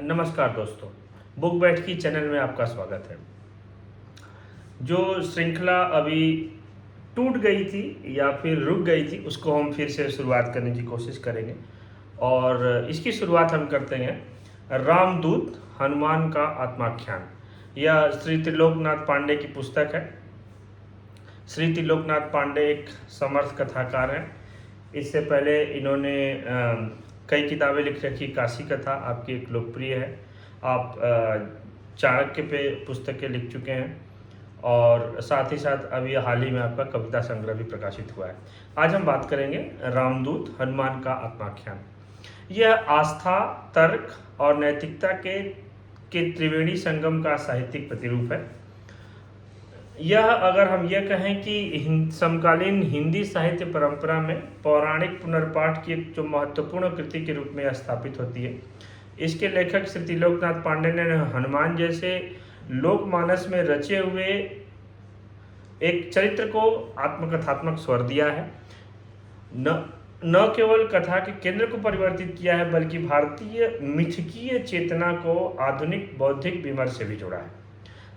नमस्कार दोस्तों, बुक बैठकी चैनल में आपका स्वागत है। जो श्रृंखला अभी टूट गई थी या फिर रुक गई थी, उसको हम फिर से शुरुआत करने की कोशिश करेंगे और इसकी शुरुआत हम करते हैं रामदूत हनुमान का आत्माख्यान। यह श्री त्रिलोकनाथ पांडे की पुस्तक है। श्री त्रिलोकनाथ पांडे एक समर्थ कथाकार हैं। इससे पहले इन्होंने कई किताबें लिख रखी। काशी कथा आपकी एक लोकप्रिय है। आप चाणक्य पे पुस्तकें लिख चुके हैं और साथ ही साथ अभी हाल ही में आपका कविता संग्रह भी प्रकाशित हुआ है। आज हम बात करेंगे रामदूत हनुमान का आत्माख्यान। यह आस्था, तर्क और नैतिकता के त्रिवेणी संगम का साहित्यिक प्रतिरूप है। यह अगर हम यह कहें कि समकालीन हिंदी साहित्य परंपरा में पौराणिक पुनर्पाठ की एक जो महत्वपूर्ण कृति के रूप में स्थापित होती है। इसके लेखक श्री त्रिलोकनाथ पांडे ने हनुमान जैसे लोकमानस में रचे हुए एक चरित्र को आत्मकथात्मक स्वर दिया है। न केवल कथा के केंद्र को परिवर्तित किया है, बल्कि भारतीय मिथकीय चेतना को आधुनिक बौद्धिक विमर्श से भी जोड़ा है।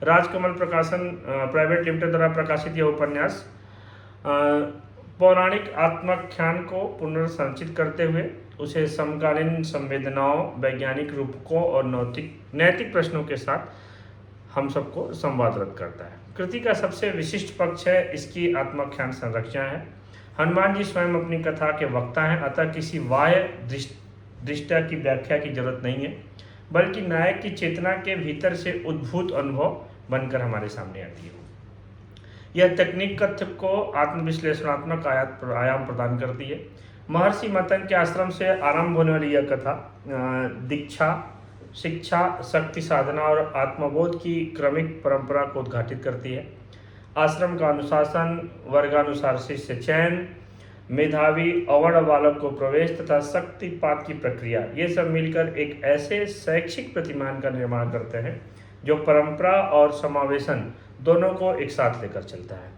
राजकमल प्रकाशन प्राइवेट लिमिटेड द्वारा प्रकाशित यह उपन्यास पौराणिक आत्माख्यान को पुनर्संरचित करते हुए उसे समकालीन संवेदनाओं, वैज्ञानिक रूपकों और नैतिक प्रश्नों के साथ हम सबको संवादरत करता है। कृति का सबसे विशिष्ट पक्ष है इसकी आत्माख्यान संरचना है। हनुमान जी स्वयं अपनी कथा के वक्ता हैं, अतः किसी बाह्य दृष्टा की व्याख्या की जरूरत नहीं है, बल्कि नायक की चेतना के भीतर से उद्भूत अनुभव बनकर हमारे सामने आती है। यह तकनीक कथ्य को आत्मविश्लेषणात्मक आयाम प्रदान करती है। महर्षि मतन के आश्रम से आरंभ होने वाली यह कथा दीक्षा, शिक्षा, शक्ति साधना और आत्मबोध की क्रमिक परंपरा को उद्घाटित करती है। आश्रम का अनुशासन, वर्गानुसार शिष्य चयन, मेधावी अवर्ण बालक को प्रवेश तथा शक्तिपात की प्रक्रिया, ये सब मिलकर एक ऐसे शैक्षिक प्रतिमान का निर्माण करते हैं जो परंपरा और समावेशन दोनों को एक साथ लेकर चलता है।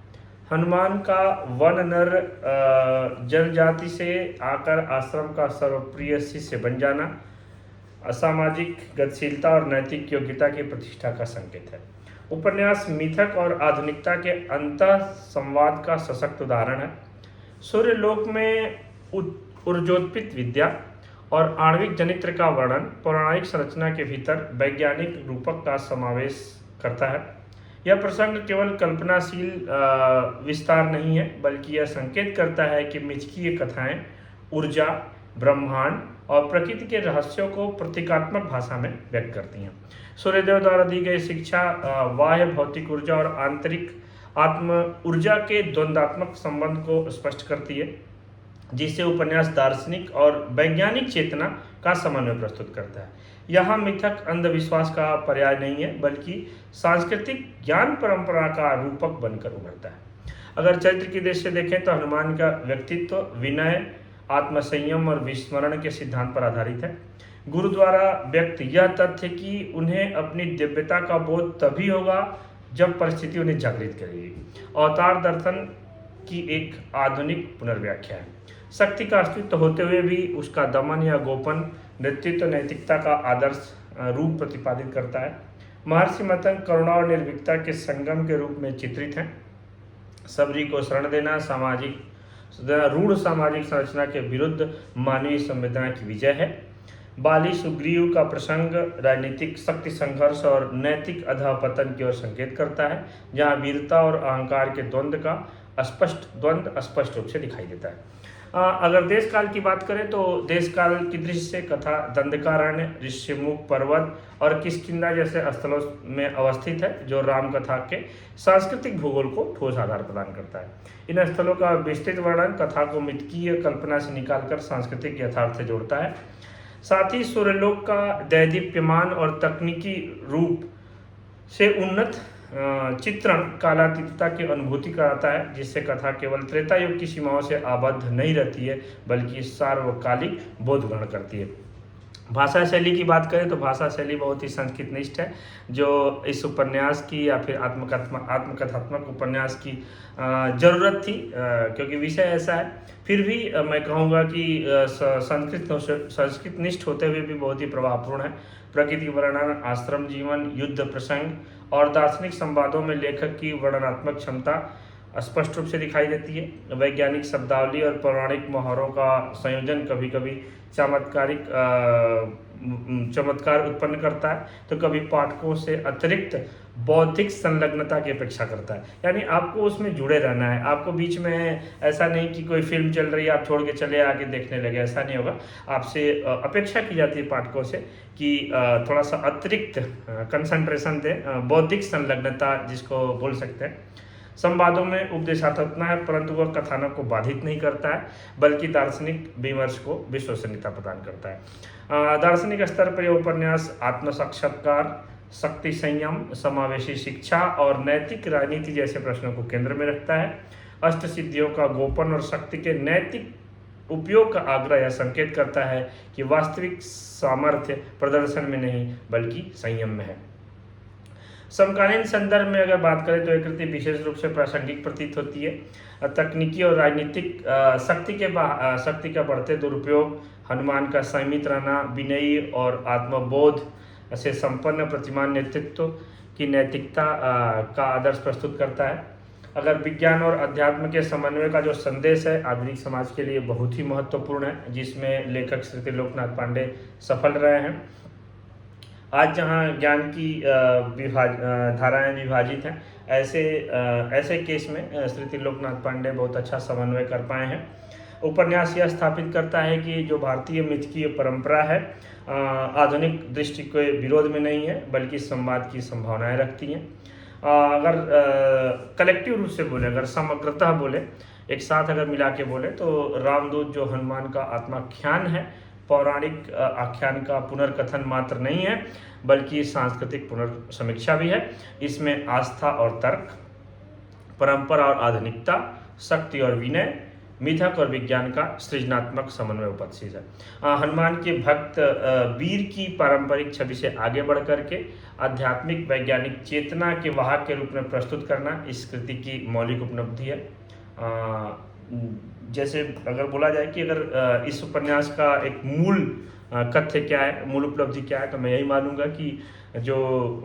हनुमान का वन नर जनजाति से आकर आश्रम का सर्वप्रिय शिष्य बन जाना असामाजिक गतिशीलता और नैतिक योग्यता की प्रतिष्ठा का संकेत है। उपन्यास मिथक और आधुनिकता के अंतः संवाद का सशक्त उदाहरण है। सूर्यलोक में ऊर्जोत्पित विद्या और आणविक जनित्र का वर्णन पौराणिक संरचना के भीतर वैज्ञानिक रूपक का समावेश करता है। यह प्रसंग केवल कल्पनाशील विस्तार नहीं है, बल्कि यह संकेत करता है कि मिथकीय कथाएं ऊर्जा, ब्रह्मांड और प्रकृति के रहस्यों को प्रतीकात्मक भाषा में व्यक्त करती हैं। सूर्यदेव द्वारा दी गई शिक्षा बाह्य भौतिक ऊर्जा और आंतरिक आत्म ऊर्जा के द्वंद्वात्मक संबंध को स्पष्ट करती है, जिससे उपन्यास दार्शनिक और वैज्ञानिक चेतना का समन्वय प्रस्तुत करता है। यहाँ मिथक अंधविश्वास का पर्याय नहीं है, बल्कि सांस्कृतिक ज्ञान परंपरा का रूपक बनकर उभरता है। अगर चरित्र की दृष्टि से देखें तो हनुमान का व्यक्तित्व विनय, आत्मसंयम और विस्मरण के सिद्धांत पर आधारित है। गुरु द्वारा व्यक्त यह तथ्य कि उन्हें अपनी दिव्यता का बोध तभी होगा जब परिस्थिति उन्हें जागृत करेगी, अवतार दर्शन की एक आधुनिक पुनर्व्याख्या है। शक्ति का अस्तित्व होते हुए भी उसका दमन या गोपन नेतृत्व नैतिकता का आदर्श रूप प्रतिपादित करता है। महर्षि मतन करुणा और निर्भीकता के संगम के रूप में चित्रित हैं। सबरी को शरण देना रूढ़ सामाजिक संरचना के विरुद्ध मानवीय संवेदना की विजय है। बाली सुग्रीव का प्रसंग राजनीतिक शक्ति संघर्ष और नैतिक अधःपतन की ओर संकेत करता है, जहां वीरता और अहंकार के द्वंद्व स्पष्ट रूप से दिखाई देता है। अगर देश काल की बात करें तो देश काल की दृष्टि से कथा दंडकारण्य, ऋषिमुख पर्वत और किष्किंधा जैसे स्थलों में अवस्थित है, जो राम कथा के सांस्कृतिक भूगोल को ठोस आधार प्रदान करता है। इन स्थलों का विस्तृत वर्णन कथा को मिथकीय कल्पना से निकालकर सांस्कृतिक यथार्थ से जोड़ता है। साथ ही सूर्यलोक का दैदीप्यमान और तकनीकी रूप से उन्नत चित्रण कालातीतता की अनुभूति कराता है, जिससे कथा केवल त्रेता युग की सीमाओं से आबद्ध नहीं रहती है, बल्कि सार्वकालिक बोध ग्रहण करती है। भाषा शैली की बात करें तो भाषा शैली बहुत ही संस्कृतनिष्ठ है, जो इस उपन्यास की या फिर आत्मकथात्मक उपन्यास की ज़रूरत थी, क्योंकि विषय ऐसा है। फिर भी मैं कहूँगा कि संस्कृतनिष्ठ होते हुए भी बहुत ही प्रभावपूर्ण है। प्रकृति वर्णन, आश्रम जीवन, युद्ध प्रसंग और दार्शनिक संवादों में लेखक की वर्णनात्मक क्षमता स्पष्ट रूप से दिखाई देती है। वैज्ञानिक शब्दावली और पौराणिक मुहावरों का संयोजन कभी कभी चमत्कार उत्पन्न करता है, तो कभी पाठकों से अतिरिक्त बौद्धिक संलग्नता की अपेक्षा करता है। यानी आपको उसमें जुड़े रहना है, आपको बीच में ऐसा नहीं कि कोई फिल्म चल रही है आप छोड़ के चले आके देखने लगे, ऐसा नहीं होगा। आपसे अपेक्षा की जाती है पाठकों से कि थोड़ा सा अतिरिक्त कंसंट्रेशन दें, बौद्धिक संलग्नता जिसको बोल सकते हैं। संवादों में उपदेशात्मक है, परंतु वह कथानक को बाधित नहीं करता है, बल्कि दार्शनिक विमर्श को विश्वसनीयता प्रदान करता है। दार्शनिक स्तर पर यह उपन्यास आत्म साक्षात्कार, शक्ति संयम, समावेशी शिक्षा और नैतिक राजनीति जैसे प्रश्नों को केंद्र में रखता है। अष्ट सिद्धियों का गोपन और शक्ति के नैतिक उपयोग का आग्रह यह संकेत करता है कि वास्तविक सामर्थ्य प्रदर्शन में नहीं बल्कि संयम में है। समकालीन संदर्भ में अगर बात करें तो यह कृति विशेष रूप से प्रासंगिक प्रतीत होती है। तकनीकी और राजनीतिक शक्ति का बढ़ते दुरुपयोग, हनुमान का संयमित रहना, विनयी और आत्मबोध से संपन्न प्रतिमान नेतृत्व की नैतिकता का आदर्श प्रस्तुत करता है। अगर विज्ञान और अध्यात्म के समन्वय का जो संदेश है आधुनिक समाज के लिए बहुत ही महत्वपूर्ण है, जिसमें लेखक श्री त्रिलोकनाथ पांडे सफल रहे हैं। आज जहाँ ज्ञान की धाराएं विभाजित हैं, ऐसे केस में श्री त्रिलोकनाथ पांडे बहुत अच्छा समन्वय कर पाए हैं। उपन्यास यह स्थापित करता है कि जो भारतीय मिथकीय परंपरा है आधुनिक दृष्टि के विरोध में नहीं है, बल्कि संवाद की संभावनाएं रखती हैं। अगर कलेक्टिव रूप से बोले, अगर समग्रतः बोले, एक साथ अगर मिला के बोले, तो रामदूत जो हनुमान का आत्माख्यान है, पौराणिक आख्यान का पुनर्कथन मात्र नहीं है, बल्कि सांस्कृतिक पुनर्समीक्षा भी है। इसमें आस्था और तर्क, परंपरा और आधुनिकता, शक्ति और विनय, मिथक और विज्ञान का सृजनात्मक समन्वय उपस्थित है। हनुमान के भक्त वीर की पारंपरिक छवि से आगे बढ़ करके आध्यात्मिक वैज्ञानिक चेतना के वाहक के रूप में प्रस्तुत करना इस कृति की मौलिक उपलब्धि है। जैसे अगर बोला जाए कि अगर इस उपन्यास का एक मूल कथ्य क्या है, मूल उपलब्धि क्या है, तो मैं यही मानूंगा कि जो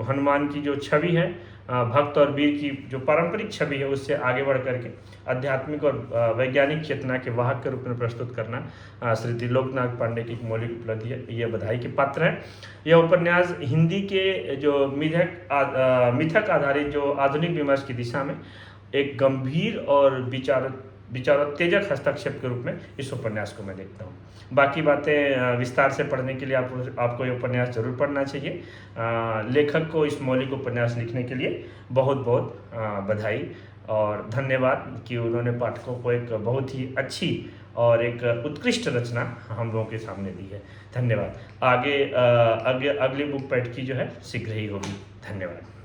हनुमान की जो छवि है, भक्त और वीर की जो पारंपरिक छवि है, उससे आगे बढ़ करके आध्यात्मिक और वैज्ञानिक चेतना के वाहक के रूप में प्रस्तुत करना श्री त्रिलोकनाथ पांडे की एक मौलिक उपलब्धि है। यह बधाई के पात्र है। यह उपन्यास हिंदी के जो मिथक आधारित जो आधुनिक विमर्श की दिशा में एक गंभीर और विचारोत्तेजक हस्तक्षेप के रूप में इस उपन्यास को मैं देखता हूँ। बाकी बातें विस्तार से पढ़ने के लिए आपको ये उपन्यास जरूर पढ़ना चाहिए। लेखक को इस मौलिक उपन्यास लिखने के लिए बहुत बहुत बधाई और धन्यवाद कि उन्होंने पाठकों को एक बहुत ही अच्छी और एक उत्कृष्ट रचना हम लोगों के सामने दी है। धन्यवाद। आगे अगली बुक पैठ की जो है शीघ्र ही होगी। धन्यवाद।